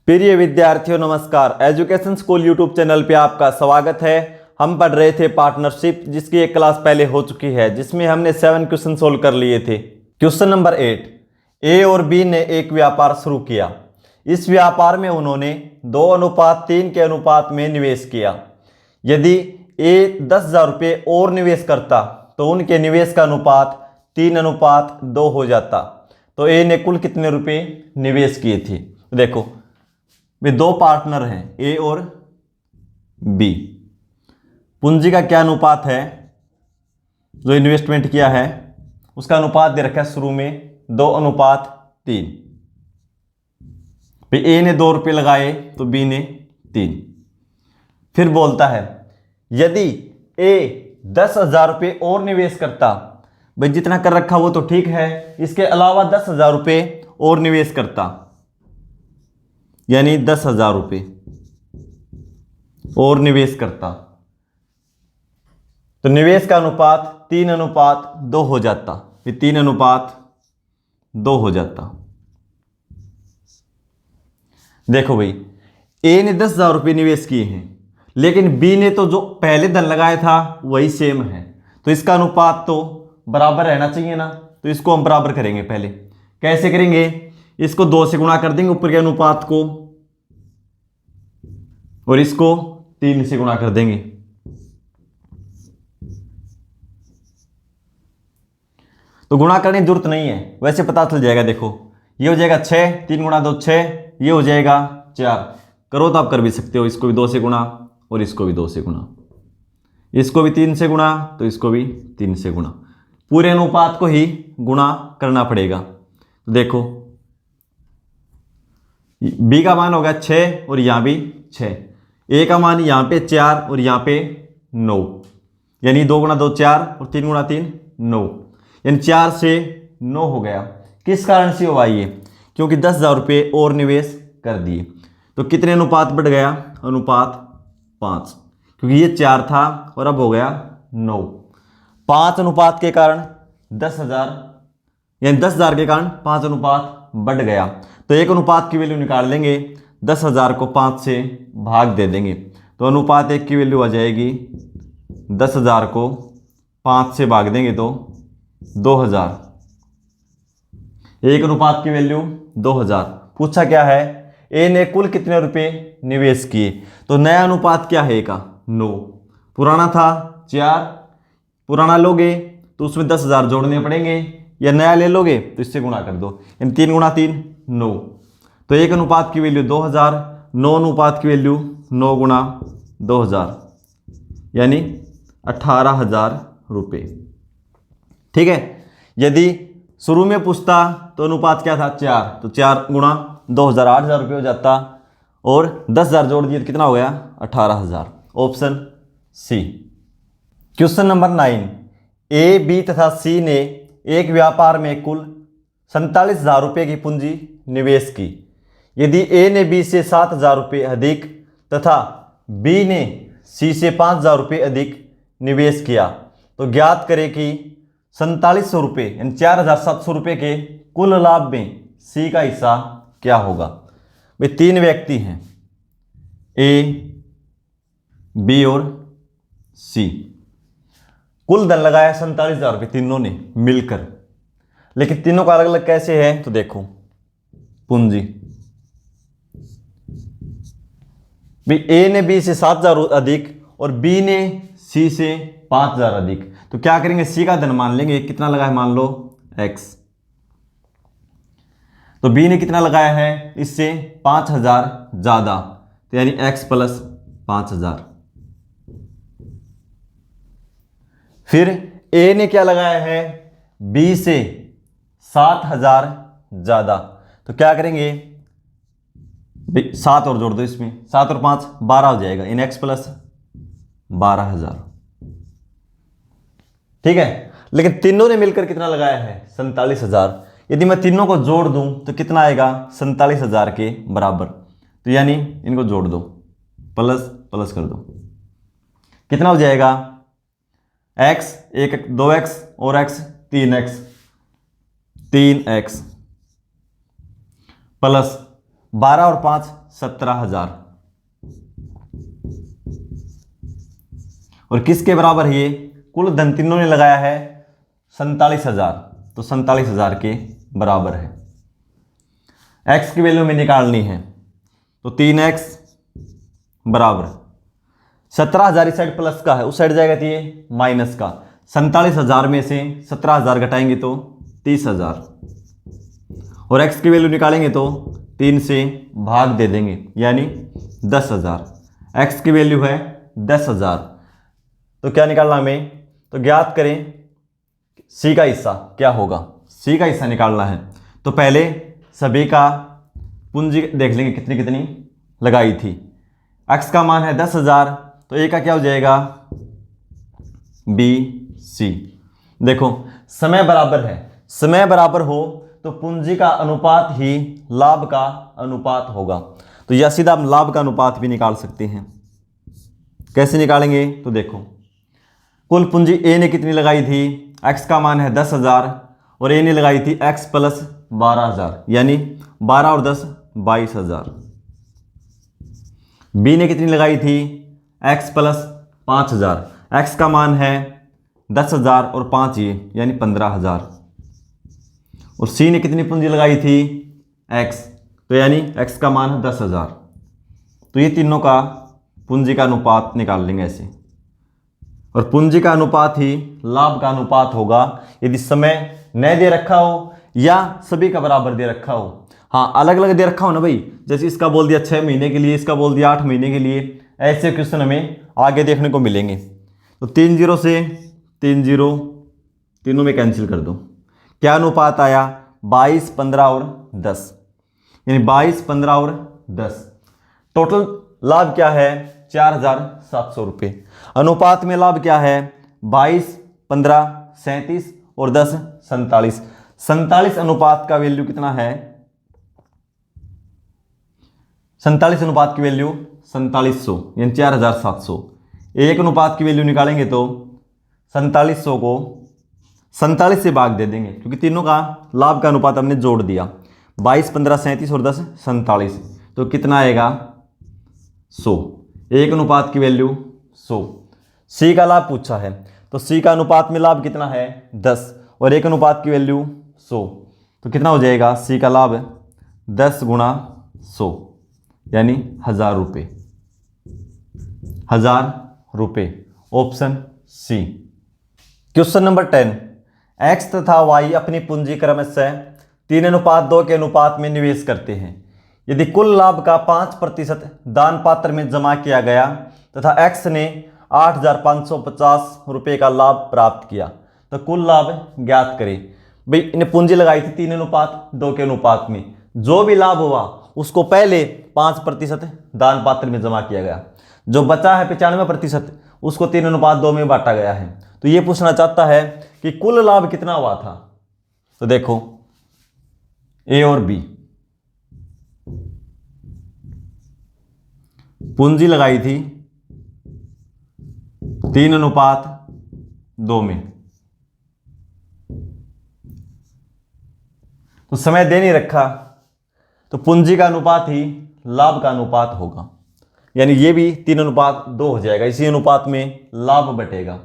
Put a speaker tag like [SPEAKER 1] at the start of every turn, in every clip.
[SPEAKER 1] प्रिय विद्यार्थियों नमस्कार। एजुकेशन स्कूल यूट्यूब चैनल पे आपका स्वागत है। हम पढ़ रहे थे पार्टनरशिप, जिसकी एक क्लास पहले हो चुकी है, जिसमें हमने 7 क्वेश्चन सोल्व कर लिए थे। क्वेश्चन नंबर 8, ए और बी ने एक व्यापार शुरू किया। इस व्यापार में उन्होंने 2:3 के अनुपात में निवेश किया। यदि ए 10,000 रुपये और निवेश करता तो उनके निवेश का अनुपात 3:2 हो जाता। तो ए ने कुल कितने रुपए निवेश किए थे? देखो, वे दो पार्टनर हैं, ए और बी। पूंजी का क्या अनुपात है? जो इन्वेस्टमेंट किया है उसका अनुपात दे रखा है शुरू में 2:3। भाई ए ने 2 रुपये लगाए तो बी ने 3। फिर बोलता है यदि ए 10,000 रुपये और निवेश करता, भाई जितना कर रखा वो तो ठीक है, इसके अलावा 10,000 रुपये और निवेश करता, यानी 10,000 रुपये और निवेश करता, तो निवेश का अनुपात 3:2 हो जाता। फिर 3:2 हो जाता। देखो भाई, ए ने 10,000 रुपये निवेश किए हैं, लेकिन बी ने तो जो पहले धन लगाया था वही सेम है, तो इसका अनुपात तो बराबर रहना चाहिए ना। तो इसको हम बराबर करेंगे। पहले कैसे करेंगे? इसको 2 से गुणा कर देंगे ऊपर के अनुपात को, और इसको 3 से गुणा कर देंगे। तो गुणा करने की जरूरत नहीं है, वैसे पता चल जाएगा। देखो, ये हो जाएगा 6, 3 गुणा 2 6, ये हो जाएगा 4। करो तो आप कर भी सकते हो, इसको भी 2 से गुणा और इसको भी 2 से गुणा, इसको भी 3 से गुणा तो इसको भी 3 से गुणा। पूरे अनुपात को ही गुणा करना पड़ेगा। तो देखो, बी का मान होगा 6 और यहां भी 6, ए का मान यहां पे 4 और यहां पे 9, यानी 2 गुणा 2 4 और 3 गुणा 3 9, यानी 4 से 9 हो गया। किस कारण से हुआ ये? क्योंकि 10,000 रुपये और निवेश कर दिए। तो कितने अनुपात बढ़ गया? अनुपात 5, क्योंकि ये 4 था और अब हो गया 9। 5 अनुपात के कारण 10,000, यानी 10,000 के कारण 5 अनुपात बढ़ गया। तो एक अनुपात की वैल्यू निकाल लेंगे, 10,000 को 5 से भाग दे देंगे, तो अनुपात 1 की वैल्यू आ जाएगी। 10,000 को 5 से भाग देंगे तो 2,000। एक अनुपात की वैल्यू 2,000। पूछा क्या है? ए ने कुल कितने रुपए निवेश किए। तो नया अनुपात क्या है? का 9, पुराना था 4। पुराना लोगे तो उसमें 10,000 जोड़ने पड़ेंगे, या नया ले लोगे तो इससे गुणा कर दो, यानी 3 गुणा 3 9। तो एक अनुपात की वैल्यू 2,000, 9 अनुपात की वैल्यू 9 गुणा 2,000, यानी 18,000 रुपये। ठीक है। यदि शुरू में पूछता तो अनुपात क्या था? 4, तो 4 गुणा 2,000 8,000 रुपये हो जाता, और 10,000 जोड़ दिए तो कितना हो गया? 18,000। Option C. Question number 9, A B तथा सी ने एक व्यापार में कुल 47,000 रुपये की पूंजी निवेश की। यदि ए ने बी से 7,000 रुपये अधिक तथा बी ने सी से 5,000 रुपये अधिक निवेश किया, तो ज्ञात करें कि 4700 रुपये यानी 4,700 रुपये के कुल लाभ में सी का हिस्सा क्या होगा। वे 3 व्यक्ति हैं, ए बी और सी। कुल धन लगाया 47,000 रुपये तीनों ने मिलकर, लेकिन तीनों का अलग अलग कैसे है? तो देखो, पूंजी भी ए ने बी से 7,000 अधिक और बी ने सी से 5,000 अधिक, तो क्या करेंगे? सी का धन मान लेंगे। कितना लगा है? मान लो x। तो बी ने कितना लगाया है? इससे 5,000 ज्यादा, तो यानी x प्लस 5,000। फिर ए ने क्या लगाया है? बी से 7,000 ज्यादा, तो क्या करेंगे? 7 और जोड़ दो इसमें, 7 और 5 12 हो जाएगा, इन x प्लस 12,000। ठीक है। लेकिन तीनों ने मिलकर कितना लगाया है? 47,000। यदि मैं तीनों को जोड़ दूं तो कितना आएगा? 47,000 के बराबर। तो यानी इनको जोड़ दो, प्लस प्लस कर दो, कितना हो जाएगा? x 2x और x 3x प्लस 12 और 5 17,000। और किसके बराबर है ये? कुल धन तीनों ने लगाया है 47,000, तो 47,000 के बराबर है। x की वैल्यू में निकालनी है, तो 3x बराबर 17,000 इस साइड प्लस का है, उस साइड जाएगा तो ये माइनस का। 47,000 में से 17,000 घटाएंगे तो 30,000, और x की वैल्यू निकालेंगे तो 3 से भाग दे देंगे, यानी 10,000। x की वैल्यू है 10,000, तो क्या निकालना हमें? तो ज्ञात करें c का हिस्सा क्या होगा। c का हिस्सा निकालना है, तो पहले सभी का पूंजी देख लेंगे कितनी कितनी लगाई थी। x का मान है 10,000, तो a का क्या हो जाएगा? b c। देखो समय बराबर है, समय बराबर हो तो पूंजी का अनुपात ही लाभ का अनुपात होगा। तो यह सीधा हम लाभ का अनुपात भी निकाल सकते हैं। कैसे निकालेंगे? तो देखो कुल पूंजी ए ने कितनी लगाई थी? x का मान है 10,000 और ए ने लगाई थी x प्लस 12,000, यानी 12 और 10 22,000। बी ने कितनी लगाई थी? x प्लस 5,000, x का मान है 10,000 और 5 ये, यानी 15,000। और सी ने कितनी पूंजी लगाई थी? x, तो यानी x का मान है 10,000। तो ये तीनों का पूंजी का अनुपात निकाल लेंगे ऐसे, और पूंजी का अनुपात ही लाभ का अनुपात होगा यदि समय न दे रखा हो या सभी का बराबर दे रखा हो। हाँ, अलग अलग दे रखा हो ना भाई, जैसे इसका बोल दिया 6 महीने के लिए, इसका बोल दिया 8 महीने के लिए, ऐसे क्वेश्चन हमें आगे देखने को मिलेंगे। तो 3 0 से 3 0 तीनों में कैंसिल कर दो। क्या अनुपात आया? 22 15 और 10, यानी 22 15 और 10। टोटल लाभ क्या है? 4,700 रुपये। अनुपात में लाभ क्या है? 22 15 37 और 10 47। 47 अनुपात का वैल्यू कितना है? 47 अनुपात की वैल्यू 4700, यानी 4,700। एक अनुपात की वैल्यू निकालेंगे तो 4700 को 47 से भाग दे देंगे, क्योंकि तीनों का लाभ का अनुपात हमने जोड़ दिया। 22 15 37 और 10 47, तो कितना आएगा? 100। एक अनुपात की वैल्यू 100। सी का लाभ पूछा है, तो सी का अनुपात में लाभ कितना है? 10, और एक अनुपात की वैल्यू 100, तो कितना हो जाएगा? सी का लाभ 10 गुणा 100, यानी 1,000 रुपये। 1,000 रुपये, option C. Question number 10, x तथा y अपनी पूंजी क्रमशः 3:2 के अनुपात में निवेश करते हैं। यदि कुल लाभ का 5% दान पात्र में जमा किया गया तथा x ने 8,550 रुपये का लाभ प्राप्त किया, तो कुल लाभ ज्ञात करें। भाई इन्हें पूंजी लगाई थी 3:2 के अनुपात में, जो भी लाभ हुआ उसको पहले 5% दान पात्र में जमा किया गया, जो बचा है 95% उसको 3:2 में बांटा गया है। तो ये पूछना चाहता है कि कुल लाभ कितना हुआ था। तो देखो ए और बी पूंजी लगाई थी 3:2 में, तो समय दे नहीं रखा, तो पूंजी का अनुपात ही लाभ का अनुपात होगा, यानी ये भी 3:2 हो जाएगा। इसी अनुपात में लाभ बटेगा,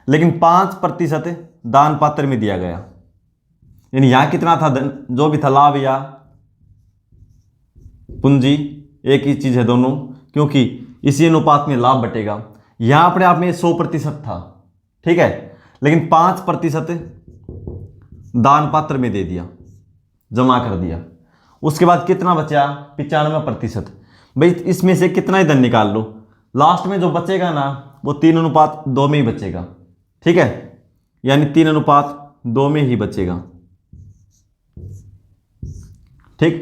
[SPEAKER 1] लेकिन 5% दान पात्र में दिया गया, यानी यहां कितना था धन, जो भी था लाभ या पूंजी एक ही चीज है दोनों, क्योंकि इसी अनुपात में लाभ बटेगा। यहां अपने आप में 100% था, ठीक है, लेकिन 5% दान पात्र में दे दिया, जमा कर दिया। उसके बाद कितना बचा? 95%। भाई इसमें से कितना ही धन निकाल लो, लास्ट में जो बचेगा ना वो 3:2 में ही बचेगा, ठीक है, यानी 3:2 में ही बचेगा। ठीक,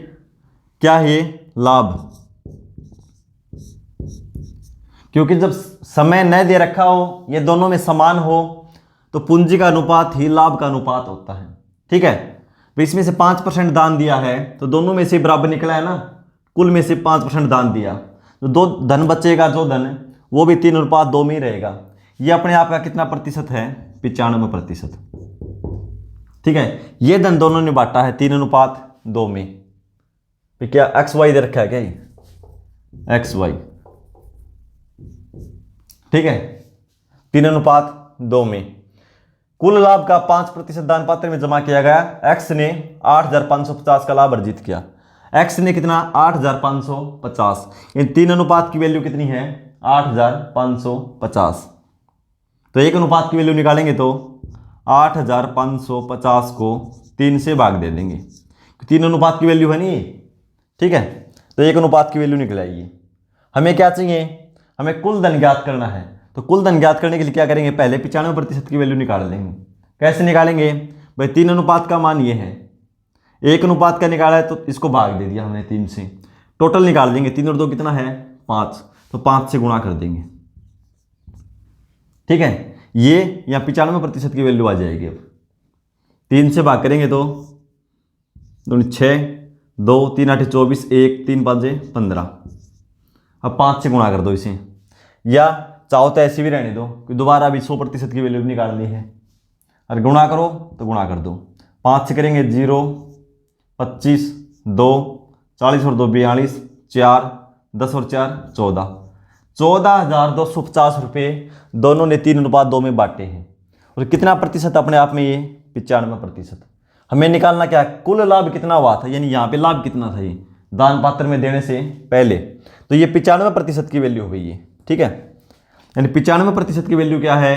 [SPEAKER 1] क्या है ये? लाभ। क्योंकि जब समय न दे रखा हो, ये दोनों में समान हो, तो पूंजी का अनुपात ही लाभ का अनुपात होता है, ठीक है। तो इसमें से 5% दान दिया है, तो दोनों में से बराबर निकला है ना, कुल में से 5% दान दिया, तो दो धन बचेगा, जो धन वो भी 3:2 में ही रहेगा। ये अपने आप का कितना प्रतिशत है? 95%, ठीक है। ये धन दोनों ने बांटा है 3:2 में, तो क्या एक्स वाई दे रखा है क्या, ये एक्स वाई, ठीक है। 3:2 में कुल लाभ का 5% दान पात्र में जमा किया गया। एक्स ने 8,550 का लाभ अर्जित किया। एक्स ने कितना, 8,550। इन 3 अनुपात की वैल्यू कितनी है, 8,550। तो एक अनुपात की वैल्यू निकालेंगे तो 8,550 को 3 से भाग दे देंगे। 3 अनुपात की वैल्यू है नहीं, ठीक है। तो एक अनुपात की वैल्यू निकल आएगी। हमें क्या चाहिए, हमें कुल धन ज्ञात करना है। तो कुल धन ज्ञात करने के लिए क्या करेंगे, पहले 95% की वैल्यू निकाल लेंगे। कैसे निकालेंगे भाई, 3 अनुपात का मान ये है, 1 अनुपात का निकाला है तो इसको भाग दे दिया हमने 3 से, टोटल निकाल देंगे। 3 और 2 कितना है, 5, तो 5 से गुणा कर देंगे, ठीक है। ये यहाँ 95% की वैल्यू आ जाएगी। अब 3 से भाग करेंगे तो 6, 2, 3 8 24, 1 3 5 15। अब 5 से गुणा कर दो इसे, या चाहो तो ऐसे भी रहने दो कि दोबारा भी 100% की वैल्यू निकालनी है। अगर गुणा करो तो गुणा कर दो। 5 से करेंगे 0, 25, 2, 40 और 2 42, 4, 10 और 4 14, 14,250 रुपये दोनों ने 3:2 में बांटे हैं। और कितना प्रतिशत अपने आप में, ये 95%। हमें निकालना क्या है, कुल लाभ कितना हुआ था, यानी यहाँ पे लाभ कितना था ये दान पात्र में देने से पहले। तो ये 95% की वैल्यू हो गई है, ठीक है। यानी 95% की वैल्यू क्या है,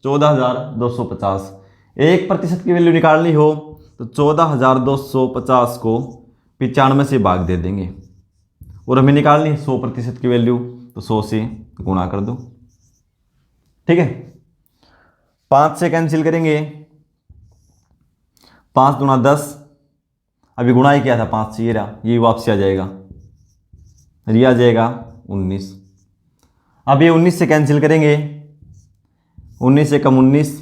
[SPEAKER 1] 14,250। 1% की वैल्यू निकालनी हो तो 14,250 को 95 से भाग दे देंगे। और हमें निकालनी है 100% की वैल्यू, तो 100 से गुणा कर दो, ठीक है। 5 से कैंसिल करेंगे, 5 दूना 10, अभी गुणा ही किया था 5 से, ये वापसी आ जाएगा, ये आ जाएगा 19। अब ये 19 से कैंसिल करेंगे, 19 से कम 19,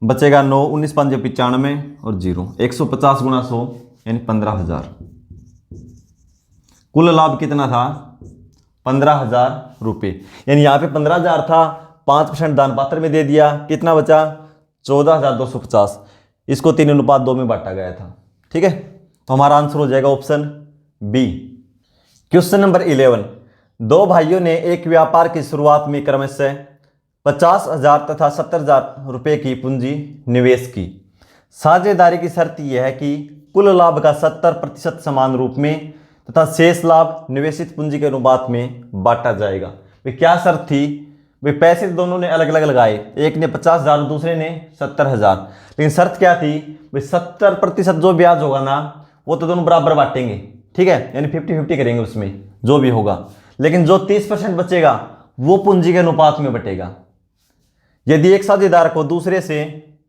[SPEAKER 1] बचेगा 9, 19 5 95 और 0, 150 गुणा 100 यानी 15,000। कुल लाभ कितना था, 15,000 रुपये। यानी यहाँ पे 15,000 था, 5% दान पात्र में दे दिया, कितना बचा, 14,250। इसको 3:2 में बांटा गया था, ठीक है। तो हमारा आंसर हो जाएगा ऑप्शन बी। क्वेश्चन नंबर 11, 2 भाइयों ने एक व्यापार की शुरुआत में क्रमशः 50,000 तथा 70,000 रुपये की पूंजी निवेश की। साझेदारी की शर्त यह है कि कुल लाभ का 70% समान रूप में तथा शेष लाभ निवेशित पूंजी के अनुपात में बांटा जाएगा। वे क्या शर्त थी, वे पैसे दोनों ने अलग अलग लगाए, एक ने 50,000 दूसरे ने 70,000, लेकिन शर्त क्या थी, वे 70% जो ब्याज होगा ना वो तो दोनों बराबर बांटेंगे, ठीक है। यानी 50-50 करेंगे उसमें जो भी होगा, लेकिन जो 30% बचेगा वो पूंजी के अनुपात में बटेगा। यदि एक साझेदार को दूसरे से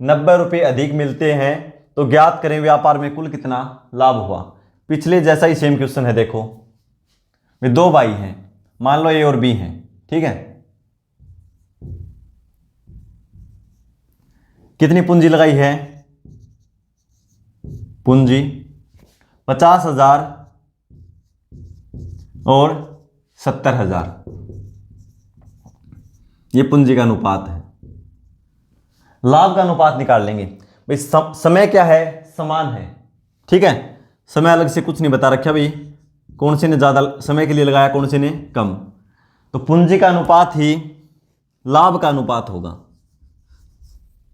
[SPEAKER 1] 90 रुपये अधिक मिलते हैं तो ज्ञात करें व्यापार में कुल कितना लाभ हुआ। पिछले जैसा ही सेम क्वेश्चन है, देखो वे 2 भाई हैं, मान लो ए और बी हैं, ठीक है। कितनी पूंजी लगाई है, पूंजी 50,000 और 70,000, ये पूंजी का अनुपात है। लाभ का अनुपात निकाल लेंगे भाई। समय क्या है, समान है, ठीक है। समय अलग से कुछ नहीं बता रखा भाई, कौन से ने ज़्यादा समय के लिए लगाया, कौन से ने कम। तो पूंजी का अनुपात ही लाभ का अनुपात होगा।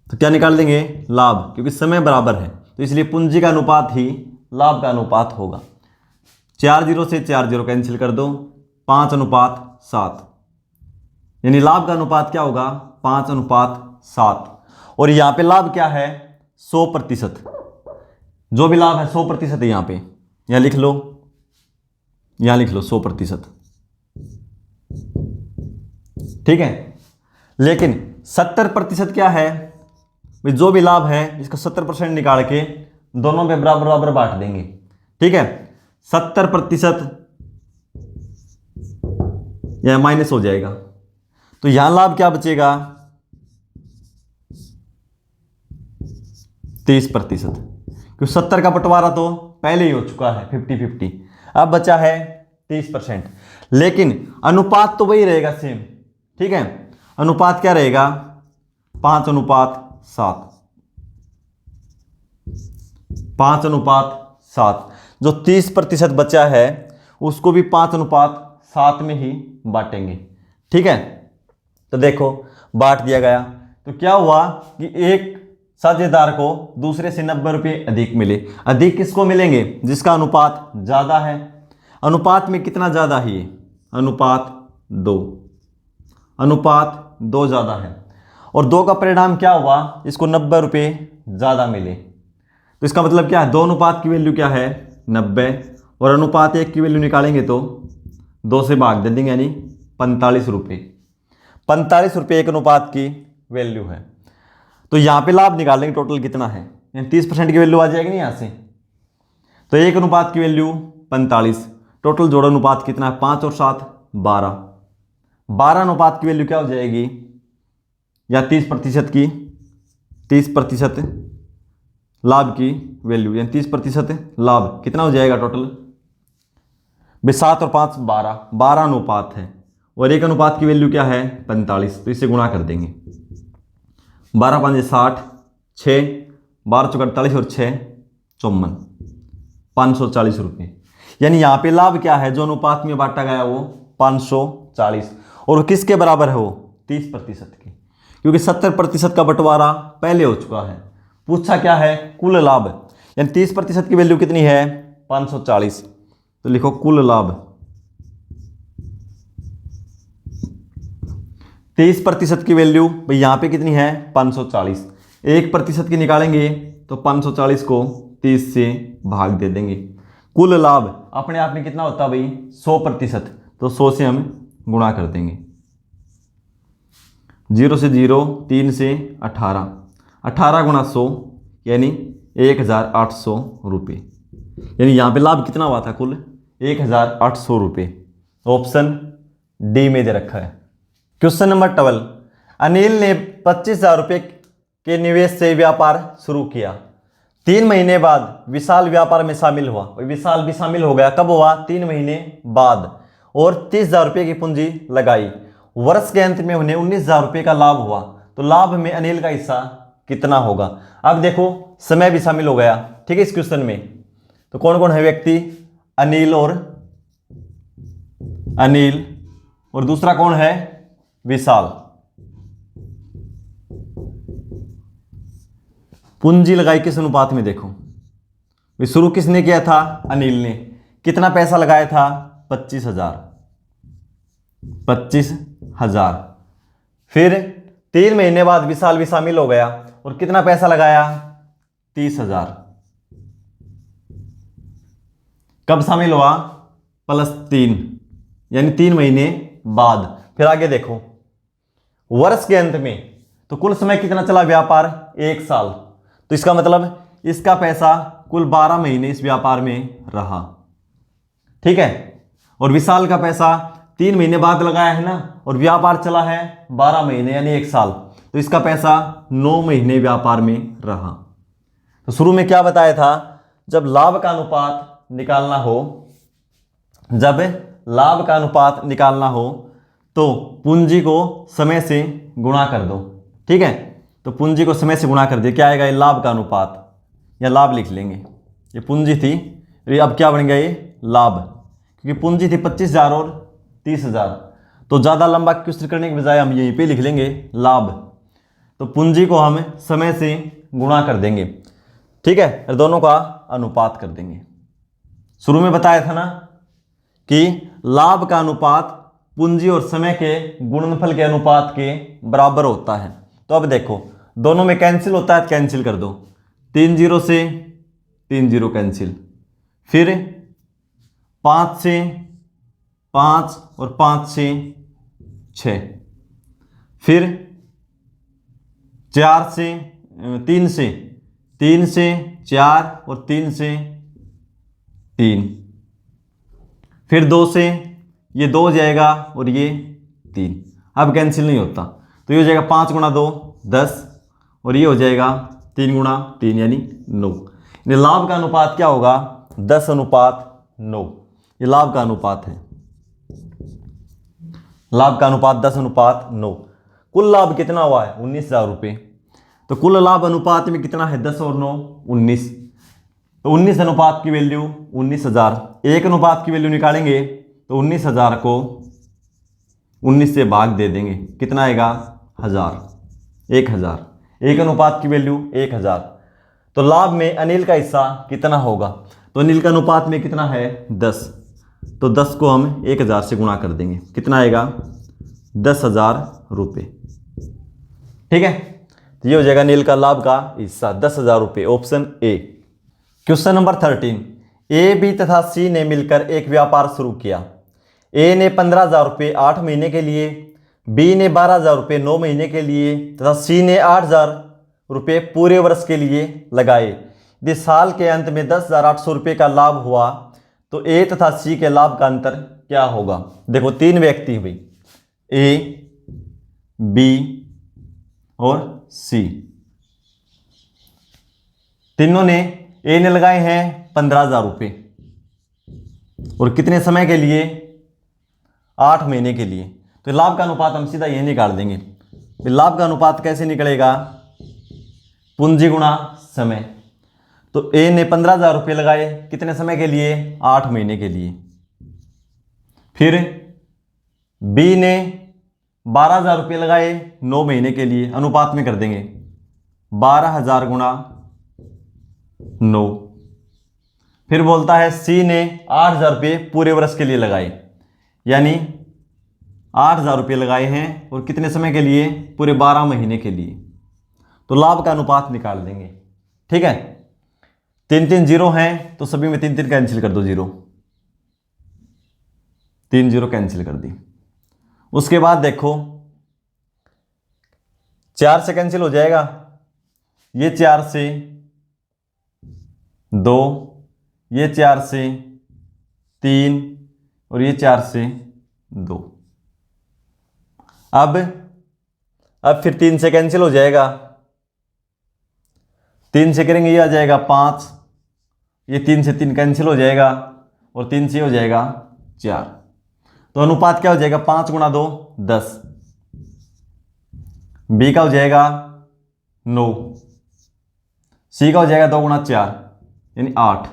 [SPEAKER 1] तो क्या निकाल देंगे, लाभ, क्योंकि समय बराबर है तो इसलिए पूंजी का अनुपात ही लाभ का अनुपात होगा। 4 0 से 4 0 कैंसिल कर दो, 5:7, यानी लाभ का अनुपात क्या होगा, 5:7। और यहाँ पे लाभ क्या है, 100%। जो भी लाभ है 100% है यहाँ पे, यहाँ लिख लो, यहाँ लिख लो 100%, ठीक है। लेकिन 70% क्या है, जो भी लाभ है इसका 70% निकाल के दोनों पे बराबर बराबर बांट देंगे, ठीक है। 70% यह माइनस हो जाएगा, तो यहां लाभ क्या बचेगा, 30%, क्योंकि 70 का बंटवारा तो पहले ही हो चुका है 50-50, अब बचा है 30%। लेकिन अनुपात तो वही रहेगा सेम, ठीक है। अनुपात क्या रहेगा, 5:7, 5:7। जो 30% बचा है उसको भी 5:7 में ही बांटेंगे। ठीक है, तो देखो बांट दिया गया। तो क्या हुआ कि एक साझेदार को दूसरे से 90 रुपये अधिक मिले। अधिक किसको मिलेंगे? जिसका अनुपात ज़्यादा है। अनुपात में कितना ज़्यादा है? ये अनुपात 2, अनुपात 2 ज़्यादा है। और 2 का परिणाम क्या हुआ? इसको 90 रुपये ज़्यादा मिले। तो इसका मतलब क्या है? 2 अनुपात की वैल्यू क्या है? 90, और अनुपात 1 की वैल्यू निकालेंगे तो 2 से भाग दे देंगे, यानी 45 रुपये। 45 रुपये एक अनुपात की वैल्यू है। तो यहाँ पे लाभ निकालेंगे, टोटल कितना है, यानी 30% की वैल्यू आ जाएगी नहीं यहाँ से। तो एक अनुपात की वैल्यू 45, टोटल जोड़ अनुपात कितना है? 5 और 7 12। 12 अनुपात की वैल्यू क्या हो जाएगी? या 30% की, 30% लाभ की वैल्यू, यानी 30% लाभ कितना हो जाएगा टोटल? 7 और 5 12, 12 अनुपात है। और एक अनुपात की वैल्यू क्या है? 45। तो इसे गुणा कर देंगे। 12 5 60, 6 12 चौक 48 और 6 54, 540 रुपये। यानी यहाँ पे लाभ क्या है? जो अनुपात में बांटा गया वो 540, और किसके बराबर है वो? 30% के, क्योंकि 70% का बंटवारा पहले हो चुका है। पूछा क्या है? कुल लाभ, यानी 30% की वैल्यू कितनी है? 540। तो लिखो कुल लाभ 30% की वैल्यू भाई यहाँ पे कितनी है? 540। 1% की निकालेंगे तो 540 को 30 से भाग दे देंगे। कुल लाभ अपने आप में कितना होता है भाई? 100%। तो 100 से हम गुणा कर देंगे। 0 से 0, 3 से 18, 18 गुणा 100 यानी 1800 रुपये। यानी यहाँ पे लाभ कितना हुआ था? कुल 1800 रुपये। ऑप्शन डी में दे रखा है। क्वेश्चन नंबर 12, अनिल ने 25,000 रुपये के निवेश से व्यापार शुरू किया। 3 महीने बाद विशाल व्यापार में शामिल हुआ। विशाल भी शामिल हो गया। कब हुआ? 3 महीने बाद। और 30,000 रुपये की पूंजी लगाई। वर्ष के अंत में उन्हें 19,000 रुपये का लाभ हुआ। तो लाभ में अनिल का हिस्सा कितना होगा? अब देखो समय भी शामिल हो गया। ठीक है, इस क्वेश्चन में तो कौन कौन है व्यक्ति? अनिल और दूसरा कौन है? विशाल। पूंजी लगाई किस अनुपात में? देखो शुरू किसने किया था? अनिल ने। कितना पैसा लगाया था? 25,000। 25,000। फिर 3 महीने बाद विशाल भी शामिल हो गया और कितना पैसा लगाया? 30,000। कब शामिल हुआ? +3, यानी 3 महीने बाद। फिर आगे देखो वर्ष के अंत में, तो कुल समय कितना चला व्यापार? 1 साल। तो इसका मतलब इसका पैसा कुल 12 महीने इस व्यापार में रहा। ठीक है, और विशाल का पैसा 3 महीने बाद लगाया है ना, और व्यापार चला है 12 महीने यानी 1 साल। तो इसका पैसा 9 महीने व्यापार में रहा। तो शुरू में क्या बताया था? जब लाभ का अनुपात निकालना हो, तो पूंजी को समय से गुणा कर दो। ठीक है, तो पूंजी को समय से गुणा कर दिया। क्या आएगा? ये लाभ का अनुपात, या लाभ लिख लेंगे। ये पूंजी थी, ये अब क्या बन गया? ये लाभ, क्योंकि पूंजी थी 25,000 और 30,000। तो ज़्यादा लंबा क्वेश्चन करने के बजाय हम यहीं पे लिख लेंगे लाभ। तो पूंजी को हम समय से गुणा कर देंगे। ठीक है, और दोनों का अनुपात कर देंगे। शुरू में बताया था ना कि लाभ का अनुपात पूंजी और समय के गुणनफल के अनुपात के बराबर होता है। तो अब देखो दोनों में कैंसिल होता है, कैंसिल कर दो। 3 0 से 3 0 कैंसिल। फिर 5 से 5 और 5 से 6। फिर 4 से 3 से 3 से 4 और 3 से 3। फिर 2 से ये 2 हो जाएगा और ये 3। अब कैंसिल नहीं होता, तो ये हो जाएगा 5 गुणा 2 10, और ये हो जाएगा 3 गुणा 3 यानी 9। यानी लाभ का अनुपात क्या होगा? 10:9। ये लाभ का अनुपात है। लाभ का अनुपात 10:9। कुल लाभ कितना हुआ है? 19,000 रुपये। तो कुल लाभ अनुपात में कितना है? 10 और 9 19। तो 19 अनुपात की वैल्यू 19,000। 1 अनुपात की वैल्यू निकालेंगे तो 19,000 को 19 से भाग दे देंगे, कितना आएगा 1000। 1 अनुपात की वैल्यू 1000। तो लाभ में अनिल का हिस्सा कितना होगा? तो अनिल का अनुपात में कितना है 10, तो 10 को हम 1000 से गुणा कर देंगे, कितना आएगा 10,000 रुपये। ठीक है, तो ये हो जाएगा अनिल का लाभ का हिस्सा 10,000 रुपये, option A. Question number 13, A B तथा सी ने मिलकर एक व्यापार शुरू किया। ए ने 15,000 रुपये 8 महीने के लिए, बी ने 12,000 रुपये 9 महीने के लिए तथा सी ने 8,000 रुपये पूरे वर्ष के लिए लगाए। यदि साल के अंत में 10,800 रुपये का लाभ हुआ तो ए तथा सी के लाभ का अंतर क्या होगा? देखो 3 व्यक्ति हुए, ए बी और सी। तीनों ने, ए ने लगाए हैं 15,000 रुपये और कितने समय के लिए? 8 महीने के लिए। तो लाभ का अनुपात हम सीधा यही निकाल देंगे। लाभ का अनुपात कैसे निकलेगा? पूंजी गुणा समय। तो ए ने 15,000 रुपये लगाए, कितने समय के लिए? 8 महीने के लिए। फिर बी ने 12,000 रुपये लगाए 9 महीने के लिए, अनुपात में कर देंगे 12,000 गुणा 9। फिर बोलता है सी ने 8,000 रुपये पूरे वर्ष के लिए लगाए, यानी 8,000 रुपये लगाए हैं और कितने समय के लिए? पूरे 12 महीने के लिए। तो लाभ का अनुपात निकाल देंगे। ठीक है, 3 जीरो हैं तो सभी में 3 कैंसिल कर दो, 3 जीरो कैंसिल कर दी। उसके बाद देखो 4 से कैंसिल हो जाएगा, ये 4 से 2, ये 4 से 3 और ये 4 से 2। अब फिर 3 से कैंसिल हो जाएगा, 3 से करेंगे ये आ जाएगा 5, ये 3 से 3 कैंसिल हो जाएगा और 3 से हो जाएगा 4। तो अनुपात क्या हो जाएगा? 5 गुणा 2 10, बी का हो जाएगा 9, सी का हो जाएगा 2 गुणा 4 यानी 8।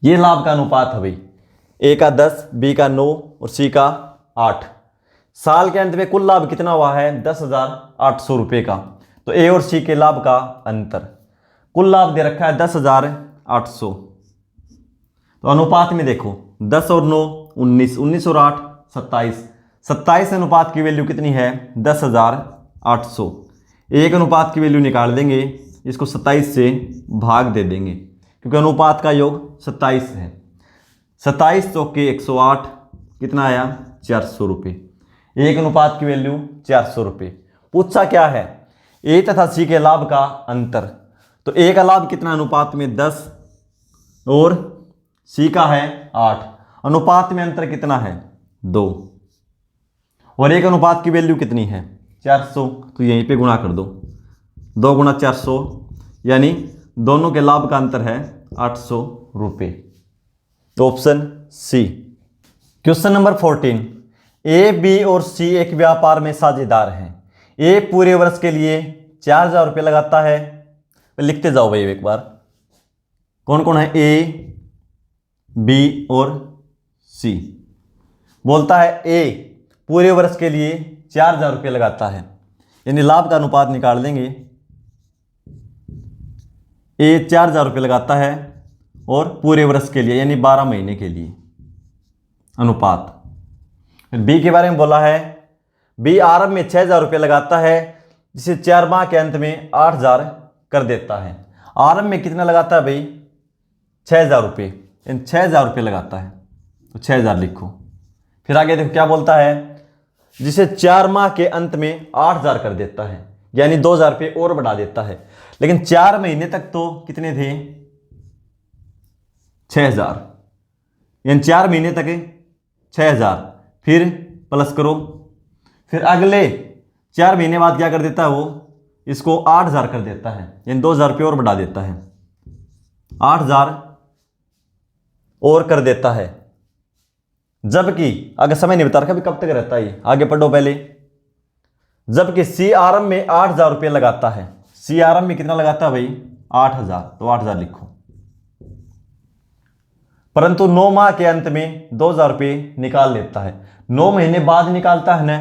[SPEAKER 1] ये लाभ का अनुपात है भाई, ए का 10, बी का 9 और सी का 8। साल के अंत में कुल लाभ कितना हुआ है? 10,800 रुपये का। तो ए और सी के लाभ का अंतर, कुल लाभ दे रखा है 10,800। तो अनुपात में देखो 10 और 9 19, 19 और 8 27। 27 अनुपात की वैल्यू कितनी है? 10,800। 1 अनुपात की वैल्यू निकाल देंगे, इसको 27 से भाग दे देंगे क्योंकि अनुपात का योग 27 है। 27 चौके 108, कितना आया? 400 रुपये। 1 अनुपात की वैल्यू 400 रुपये। पूछा क्या है? ए तथा सी के लाभ का अंतर। तो ए का लाभ कितना अनुपात में? 10 और सी का है 8। अनुपात में अंतर कितना है? 2। और 1 अनुपात की वैल्यू कितनी है? 400। तो यहीं पे गुणा कर दो, 2 गुणा 400 यानी दोनों के लाभ का अंतर है 800 रुपये। तो option C. Question number 14, A B और सी एक व्यापार में साझेदार हैं। ए पूरे वर्ष के लिए 4,000 रुपये लगाता है। लिखते जाओ भाई एक बार, कौन कौन है? ए बी और सी। बोलता है ए पूरे वर्ष के लिए 4,000 रुपये लगाता है, यानी लाभ का अनुपात निकाल देंगे। ए 4,000 रुपये लगाता है और पूरे वर्ष के लिए यानी 12 महीने के लिए, अनुपात। बी के बारे में बोला है, बी आरंभ में 6,000 रुपये लगाता है जिसे 4 माह के अंत में 8,000 कर देता है। आरंभ में कितना लगाता है भाई? 6,000 रुपये, यानी 6,000 रुपये लगाता है, तो 6,000 लिखो। फिर आगे देखो क्या बोलता है, जिसे 4 माह के अंत में 8,000 कर देता है, यानी 2,000 रुपये और बढ़ा देता है। लेकिन 4 महीने तक तो कितने थे? 6,000, यानी 4 महीने तक 6,000। फिर प्लस करो, फिर अगले 4 महीने बाद क्या कर देता है? वो इसको 8,000 कर देता है, यानी 2,000 रुपये और बढ़ा देता है, 8,000 और कर देता है। जबकि अगर समय नहीं बता रखा भी कब तक रहता है, आगे पढ़ो पहले। जबकि सी आरंभ में 8,000 रुपये लगाता है। सी आरंभ में कितना लगाता है भाई? 8,000, तो 8,000 लिखो। परंतु 9 माह के अंत में 2,000 रुपये निकाल लेता है। 9 महीने बाद निकालता है ना,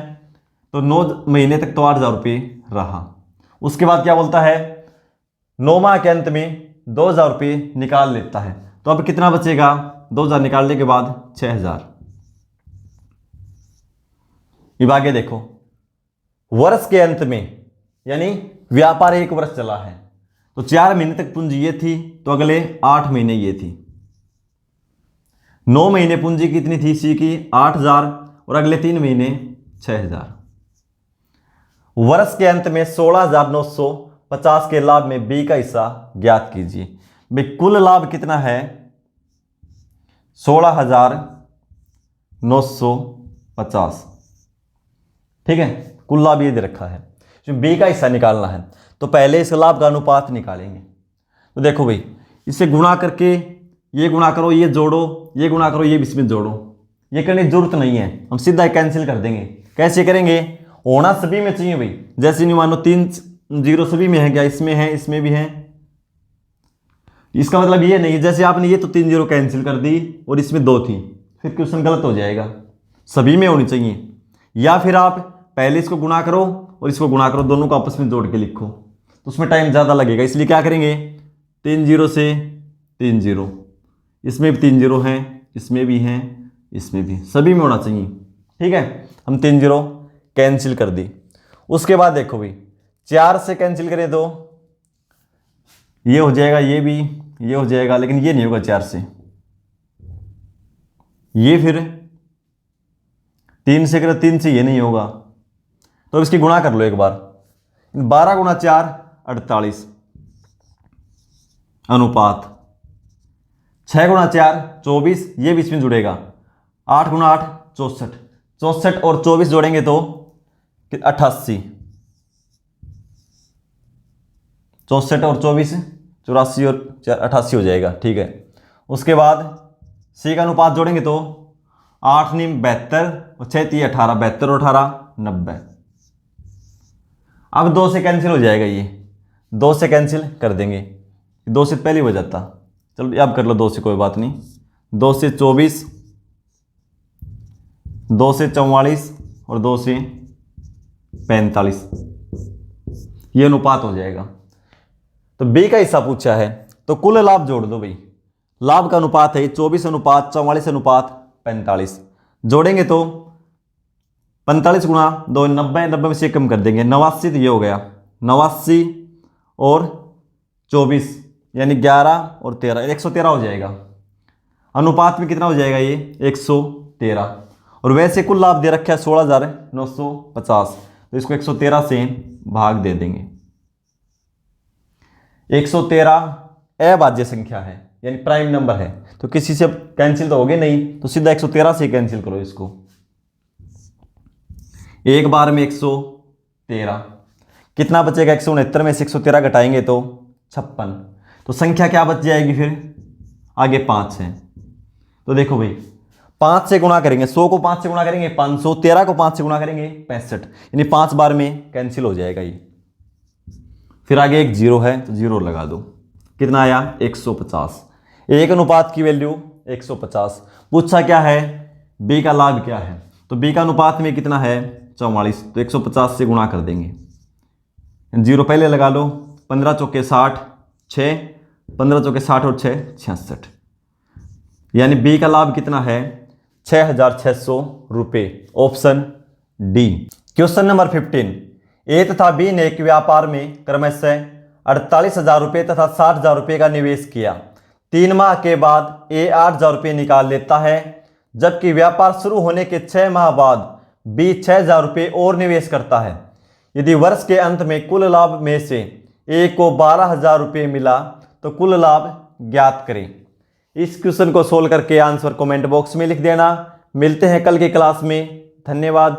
[SPEAKER 1] तो 9 महीने तक तो 8,000 रुपये रहा। उसके बाद क्या बोलता है, 9 माह के अंत में 2,000 रुपये निकाल लेता है। तो अब कितना बचेगा, 2,000 निकालने के बाद 6,000। अब आगे देखो, वर्ष के अंत में, यानी व्यापार 1 वर्ष चला है, तो 4 महीने तक पूंजी ये थी, तो अगले 8 महीने ये थी। 9 महीने पूंजी कितनी थी सी की, 8,000, और अगले 3 महीने 6,000। वर्ष के अंत में 16,950 के लाभ में बी का हिस्सा ज्ञात कीजिए। भाई कुल लाभ कितना है, 16,950, ठीक है, कुल लाभ ये दे रखा है, बी का हिस्सा निकालना है। तो पहले इस लाभ का अनुपात निकालेंगे। तो देखो भाई, इसे गुणा करके ये गुणा करो, ये जोड़ो, ये गुणा करो, ये इसमें जोड़ो, ये करने की जरूरत नहीं है, हम सीधा कैंसिल कर देंगे। कैसे करेंगे, होना सभी में चाहिए भाई। जैसे नहीं मानो 3 0 सभी में है क्या, इसमें है, इसमें भी है। इसका मतलब ये नहीं जैसे आपने ये तो 3 0 कैंसिल कर दी और इसमें 2 थी, फिर क्वेश्चन गलत हो जाएगा। सभी में होनी चाहिए। या फिर आप पहले इसको गुणा करो और इसको गुणा करो, दोनों को आपस में जोड़ के लिखो, तो उसमें टाइम ज़्यादा लगेगा। इसलिए क्या करेंगे, 3 0 से 3 0, इसमें भी 3 0 हैं, इसमें भी हैं, इसमें भी, सभी में होना चाहिए, ठीक है। हम 3 0 कैंसिल कर दी। उसके बाद देखो भाई, 4 से कैंसिल करें तो ये हो जाएगा, ये भी ये हो जाएगा, लेकिन ये नहीं होगा 4 से। ये फिर 3 से करें, 3 से ये नहीं होगा, तो इसकी गुणा कर लो एक बार। 12 गुणा 4 48, अनुपात 6 गुणा 4 24, ये बीच में जुड़ेगा। 8 गुणा 8 64, 64 और 24 जोड़ेंगे तो 88, 64 और 24 84 और 88 हो जाएगा, ठीक है। उसके बाद सी का अनुपात जोड़ेंगे तो 8 9 72 और 6 3 18, 72 और 18 90। अब 2 से कैंसिल हो जाएगा, ये 2 से कैंसिल कर देंगे, 2 से पहले हो जाता। चलो अब कर लो 2 से, कोई बात नहीं। 2 से 24, 2 से 44 और 2 से 45, ये अनुपात हो जाएगा। तो बी का हिस्सा पूछा है, तो कुल लाभ जोड़ दो भाई। लाभ का अनुपात है 24 अनुपात 44 अनुपात 45, जोड़ेंगे तो 45 गुणा 2 90, 90 में से कम कर देंगे 89, तो ये हो गया 89 और 24 यानी 11 और 13, 113 हो जाएगा। अनुपात में कितना हो जाएगा, ये 113। और वैसे कुल लाभ दे रखा है 16,950, तो इसको 113 से भाग दे देंगे। 113 अभाज्य संख्या है, यानी प्राइम नंबर है, तो किसी से कैंसिल तो होगे नहीं, तो सीधा 113 से कैंसिल करो इसको। एक बार में 113, कितना बचेगा, 169 में से 113 घटाएंगे तो 56, तो संख्या क्या बच जाएगी फिर, आगे 5 है। तो देखो भाई, 5 से गुणा करेंगे, 100 को 5 से गुणा करेंगे 500, 13 को 5 से गुणा करेंगे 65, यानी 5 बार में कैंसिल हो जाएगा ये। फिर आगे एक 0 है, तो 0 लगा दो, कितना आया 150। एक अनुपात की वैल्यू 150। पूछा क्या है, बी का लाभ क्या है, तो बी का अनुपात में कितना है 44, तो 150 से गुणा कर देंगे। 0 पहले लगा लो, 15 चौके 60, 6 15 चौके 60 और 6 66, यानी बी का लाभ कितना है 6,600 रुपये। Option D. क्वेश्चन नंबर 15, ए तथा बी ने एक व्यापार में क्रमशः 48,000 रुपये तथा 60,000 रुपये का निवेश किया। 3 माह के बाद ए 8,000 रुपये निकाल लेता है, जबकि व्यापार शुरू होने के 6 माह बाद बी 6,000 रुपये और निवेश करता है। यदि वर्ष के अंत में कुल लाभ में से ए को 12,000 रुपये मिला तो कुल लाभ ज्ञात करें। इस क्वेश्चन को सोल्व करके आंसर कमेंट बॉक्स में लिख देना। मिलते हैं कल की क्लास में। धन्यवाद।